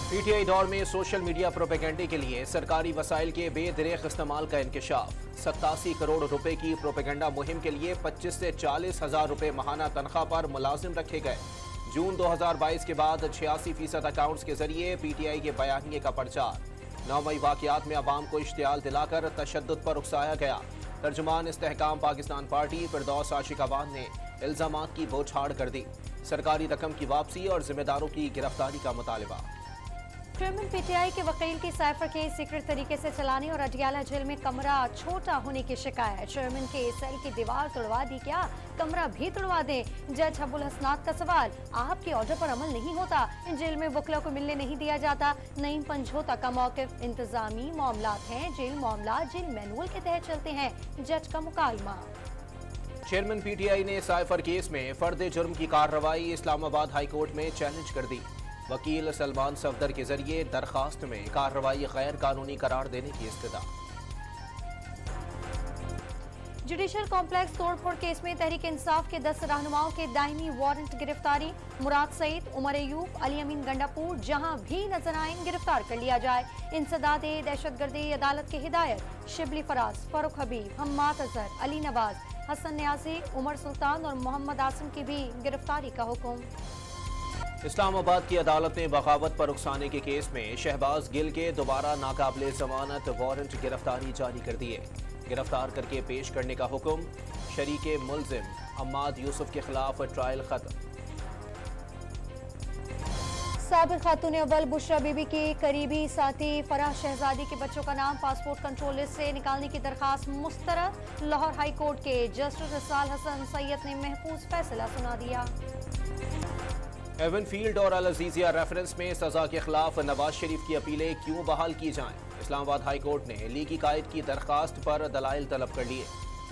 PTI दौर में social media प्रोपेगेंडे के लिए सरकारी वसाइल के बेदरेख इस्तेमाल का इंकशाफ। 87 करोड़ रुपए की प्रोपेगेंडा मुहिम के लिए 25 से 40 हजार रुपए माहाना तनख्वाह पर मुलाजिम रखे गए। जून 2022 के बाद 86% अकाउंट्स के जरिए पीटीआई के बयानिए का प्रचार। 9 मई वाकयात में अवाम को इश्तियाल दिलाकर तशद्दुद पर उकसाया गया। तर्जुमान इस्तेहकाम पाकिस्तान पार्टी फिरदौस आशिकाबाद ने इल्जामात की बौछार कर दी। सरकारी रकम की वापसी और जिम्मेदारों की गिरफ्तारी का मुतालबा। चेयरमैन पीटीआई के वकील की साइफर केस सीक्रेट तरीके से चलाने और अडयाला जेल में कमरा छोटा होने की शिकायत। चेयरमैन के सेल की दीवार तोड़वा दी, क्या कमरा भी तोड़वा दें? जज अबुल हसनात का सवाल, आपके ऑर्डर पर अमल नहीं होता, जेल में वकला को मिलने नहीं दिया जाता। नईम पंजोता का मौकिफ, इंतजामी मामलात हैं, जेल मामला जेल मैनुअल के तहत चलते हैं। जज का मुकालमा। चेयरमैन पीटीआई ने साइफर केस में फर्द जुर्म की कार्रवाई इस्लामाबाद हाई कोर्ट में चैलेंज कर दी। वकील सलमान सफदर के जरिए दरखास्त में कार्रवाई गैर कानूनी करार देने की इस्तदा। जुडिशल कॉम्प्लेक्स तोड़फोड़ केस में तहरीक इंसाफ के 10 रहनुमाओं के दायमी वारंट गिरफ्तारी। मुराद सईद, उमर अयूब, अली अमीन गंडापुर जहां भी नजर आए गिरफ्तार कर लिया जाए। इंसदादे दहशतगर्दी अदालत की हिदायत। शिबली फराज, फारूक हबीब, हम्माद अजहर, अली नवाज, हसन न्याजी, उमर सुल्तान और मोहम्मद आसिम की भी गिरफ्तारी का हुक्म। इस्लामाबाद की अदालत ने बगावत पर उकसाने के केस में शहबाज गिल के दोबारा नाकाबिले जमानत वारंट गिरफ्तारी जारी कर दिए। गिरफ्तार करके पेश करने का हुक्म। शरीके मुलजिम हम्माद यूसुफ के खिलाफ ट्रायल खत्म। साबिक खातून अव्वल बुशरा बीबी की करीबी साथी फराह शहजादी के बच्चों का नाम पासपोर्ट कंट्रोल लिस्ट से निकालने की दरखास्त मुस्तरद। लाहौर हाई कोर्ट के जस्टिस इरसाल हसन सैयद ने महफूज फैसला सुना दिया। एवन फील्ड और अल अजीजिया रेफरेंस में सजा के खिलाफ नवाज शरीफ की अपीलें क्यों बहाल की जाएं? इस्लामाबाद हाई कोर्ट ने लीगी कायद की दरखास्त पर दलाइल तलब कर लिए।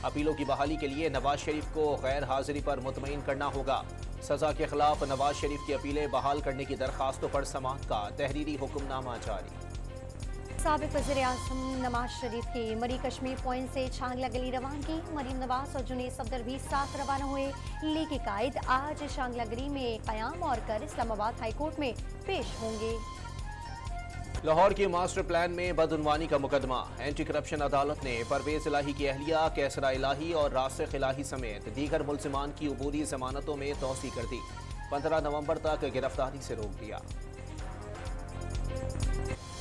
अपीलों की बहाली के लिए नवाज शरीफ को गैर हाजिरी पर मुतमईन करना होगा। सजा के खिलाफ नवाज शरीफ की अपीलें बहाल करने की दरखास्तों पर समाअत का तहरीरी हुक्मनामा जारी। साबिक वज़ीर आज़म नवाज शरीफ की मरी कश्मीर पॉइंट से छांगला गली रवानगी। मरीम नवाज और जुनैद सफदर भी साथ रवाना हुए। लीगी कायद आज छांगला गली में कयाम और कर इस्लामाबाद हाई कोर्ट में पेश होंगे। लाहौर के मास्टर प्लान में बदउनवानी का मुकदमा। एंटी करप्शन अदालत ने परवेज इलाही की अहलिया, कैसरा इलाही और रासिख इलाही समेत दीगर मुल्जिमान की अबूरी जमानतों में तोसी कर दी। 15 नवंबर तक गिरफ्तारी से रोक दिया।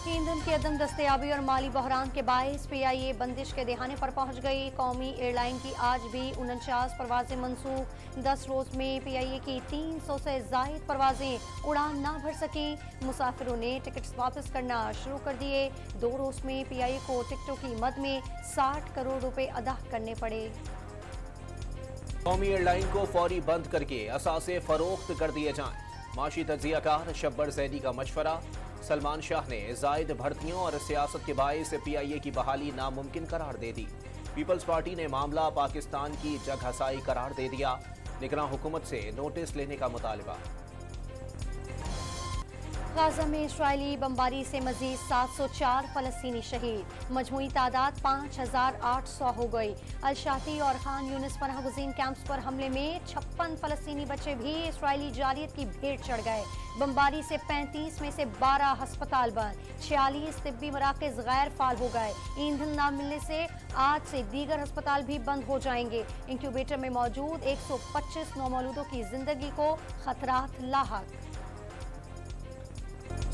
ईंधन की अदम दस्तयाबी और माली बहरान के बायस पीआईए बंदिश के दहाने पर पहुंच गई। कौमी एयरलाइन की आज भी 49 परवाजें मनसूख। 10 रोज में पीआईए की 300 से जायद परवाजें उड़ान ना भर सकी। मुसाफिरों ने टिकट्स वापस करना शुरू कर दिए। 2 रोज में पीआईए को टिकटों की मद में 60 करोड़ रुपए अदा करने पड़े। कौमी एयरलाइन को फौरी बंद करके असासे फरोख्त कर दिए जाएं। माशी तज्जियाकार शब्बर जैदी का मशवरा। सलमान शाह ने जायद भर्तियों और सियासत के बायस पीआईए की बहाली नामुमकिन करार दे दी। पीपल्स पार्टी ने मामला पाकिस्तान की जगहसाई करार दे दिया। निगरान हुकूमत से नोटिस लेने का मुतालबा। गाजा में इस्राइली बमबारी से मजीद 704 फलस्तीनी शहीद। मजमूई तादाद 5800 हो गई। अल-शाती और खान यूनिस पनाह गुज़ीन कैंप्स पर हमले में 56 फलस्तीनी बच्चे भी इस्राइली जारियत की भेंट चढ़ गए। बमबारी से 35 में से 12 हस्पताल बंद। 46 तिब्बी मराकज़ गैर फाल हो गए। ईंधन न मिलने से आज से दीगर अस्पताल भी बंद हो जाएंगे। इंक्यूबेटर में मौजूद 125 नौमौलूदों की जिंदगी को खतरात लाहक।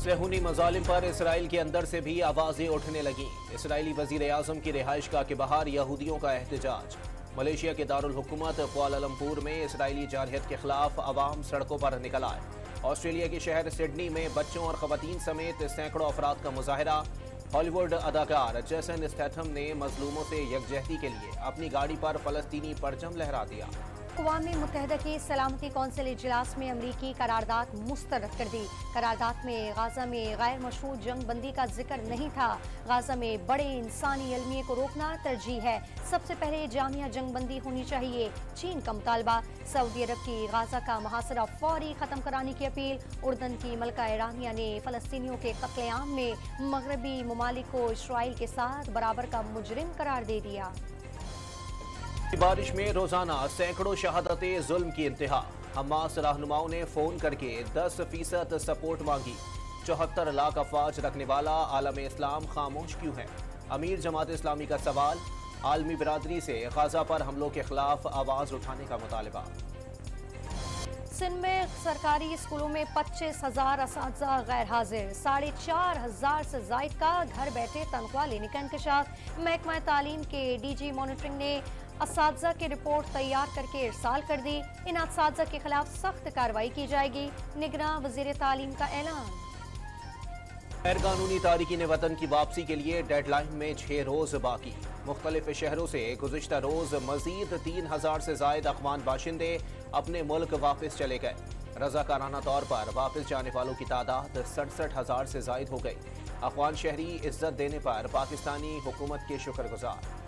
सेहूनी मजालिम पर इसराइल के अंदर से भी आवाजें उठने लगी। इसराइली वजीर आजम की रिहाइश गाह के बाहर यहूदियों का एहतजाज। मलेशिया के दारुल हुकूमत कुआलालंपुर में इसराइली जारहियत के खिलाफ अवाम सड़कों पर निकल आए। ऑस्ट्रेलिया के शहर सिडनी में बच्चों और खवातीन समेत सैकड़ों अफराद का मुजाहरा। हॉलीवुड अदाकार जेसन स्टैथम ने मजलूमों से यकजहती के लिए अपनी गाड़ी पर फलस्तीनी परचम लहरा दिया। अक़वाम मुत्तहिदा की सलामती कौंसिल इजलास में अमरीकी करारदाद मुस्तरद कर दी। करारदाद में गाजा में गैर मशरूत जंग बंदी का जिक्र नहीं था। गाजा में बड़े इंसानी अलमिये को रोकना तरजीह है। सबसे पहले जामिया जंग बंदी होनी चाहिए। चीन का मुतालबा। सऊदी अरब की गाजा का मुहासरा फौरी खत्म कराने की अपील। उर्दन की मलका ईरानिया ने फलस्तीनियों के कत्लेआम में मगरबी ममालिक को इसराइल के साथ बराबर का मुजरिम करार दे दिया। बारिश में रोजाना सैकड़ों शहादतें, जुल्म की इंतहा। हमास रहनुमाओं ने फोन करके 10% सपोर्ट मांगी। 74 लाख अफवाज रखने वाला आलम इस्लाम खामोश क्यों है? अमीर जमात इस्लामी का सवाल। आलमी बिरादरी से गाजा पर हमलों के खिलाफ आवाज उठाने का मुतालबा। सिंध में सरकारी स्कूलों में 25,000 असातिज़ा गैर हाजिर। 4,500 से जायद का घर बैठे तनख्वाह लेने का इंकशाफ। महकमा तालीम के DG मॉनिटरिंग ने असातिज़ा की रिपोर्ट तैयार करके इरसाल कर दी। इन असातिज़ा के खिलाफ सख्त कार्रवाई की जाएगी। निगरां वज़ीर तालीम का ऐलान। गैर कानूनी तारिकीन वतन की वापसी के लिए डेडलाइन में 6 रोज बाकी। मुख्तलिफ शहरों से गुज़िश्ता रोज मजीद 3,000 से जायद अफगान बाशिंदे अपने मुल्क वापस चले गए। रजाकाराना तौर पर वापस जाने वालों की तादाद 67,000 से जायद हो गई। अफगान शहरी इज्जत देने पर पाकिस्तानी हुकूमत के शुक्रगुजार।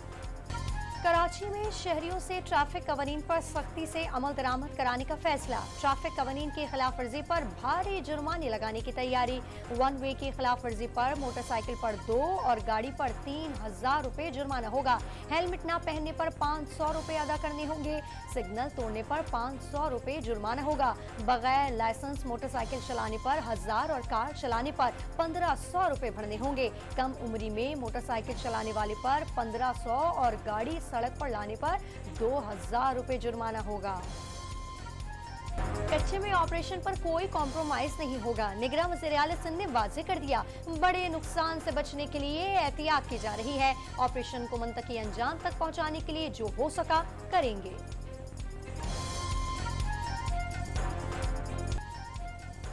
कराची में शहरियों से ट्रैफिक कवानीन पर सख्ती से अमल दरामद कराने का फैसला। ट्रैफिक कवानीन की खिलाफ वर्जी पर भारी जुर्माने लगाने की तैयारी। 1 वे की खिलाफ वर्जी पर मोटरसाइकिल पर 2 और गाड़ी पर 3,000 रुपए जुर्माना होगा। हेलमेट न पहनने पर 500 रुपए अदा करने होंगे। सिग्नल तोड़ने पर 500 रुपए जुर्माना होगा। बगैर लाइसेंस मोटरसाइकिल चलाने पर 1000 और कार चलाने पर 1500 रुपए भरने होंगे। कम उम्री में मोटरसाइकिल चलाने वाले पर 1500 और गाड़ी सड़क पर लाने पर 2000 रुपए जुर्माना होगा। कच्चे में ऑपरेशन पर कोई कॉम्प्रोमाइज नहीं होगा। निगरां वज़ीर आला सिंध ने वाज़ेह कर दिया। बड़े नुकसान से बचने के लिए एहतियात की जा रही है। ऑपरेशन को मुंतकी अंजाम तक पहुंचाने के लिए जो हो सका करेंगे।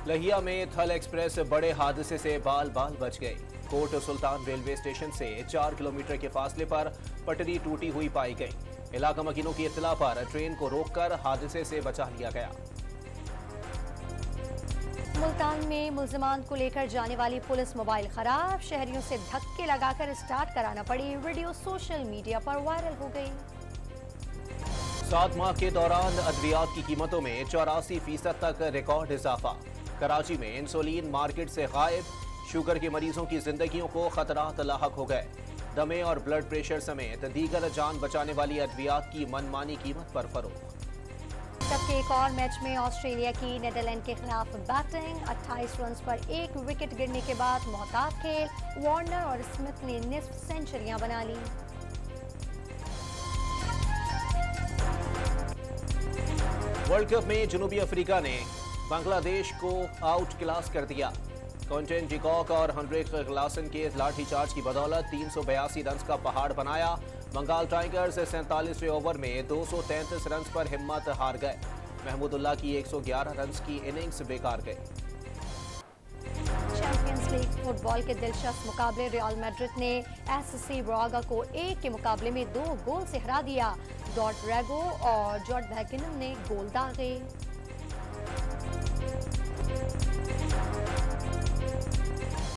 लहिया में थल एक्सप्रेस बड़े हादसे से बाल बाल बच गई। कोट सुल्तान रेलवे स्टेशन से 4 किलोमीटर के फासले पर पटरी टूटी हुई पाई गई। इलाका मकीनों की इत्तला पर ट्रेन को रोककर हादसे से बचा लिया गया। मुल्तान में मुल्जिमान को लेकर जाने वाली पुलिस मोबाइल खराब। शहरियों से धक्के लगाकर स्टार्ट कराना पड़ी। वीडियो सोशल मीडिया पर वायरल हो गई। 7 माह के दौरान अद्वियात की कीमतों में 84% तक रिकॉर्ड इजाफा। कराची में इंसुलिन मार्केट से गायब। शुगर के मरीजों की जिंदगियों को खतरात लाहक हो गए। दमे और ब्लड प्रेशर समेत दीगर जान बचाने वाली अद्वियात की मनमानी कीमत पर फरोख्त। तब के एक और मैच में ऑस्ट्रेलिया की नीदरलैंड के खिलाफ बैटिंग। 28 रन पर 1 विकेट गिरने के बाद मोहतात खेल। वार्नर और स्मिथ ने निस्फ सेंचुरियां बना ली। वर्ल्ड कप में जनूबी अफ्रीका ने बांग्लादेश को आउट क्लास कर दिया। क्विंटन डिकॉक और हेनरिक क्लासन के लाठीचार्ज की बदौलत 382 रन का पहाड़ बनाया। बंगाल टाइगर्स 47वें ओवर में 233 रन पर हिम्मत हार गए। महमूदुल्लाह की 111 रन की इनिंग्स बेकार गई। चैंपियंस लीग फुटबॉल के दिलचस्प मुकाबले रियल मैड्रिड ने SC ब्रागा को 1 के मुकाबले में 2 गोल से हरा दिया। डॉट रेगो और जॉर्ड बैकिनम ने गोल दागे।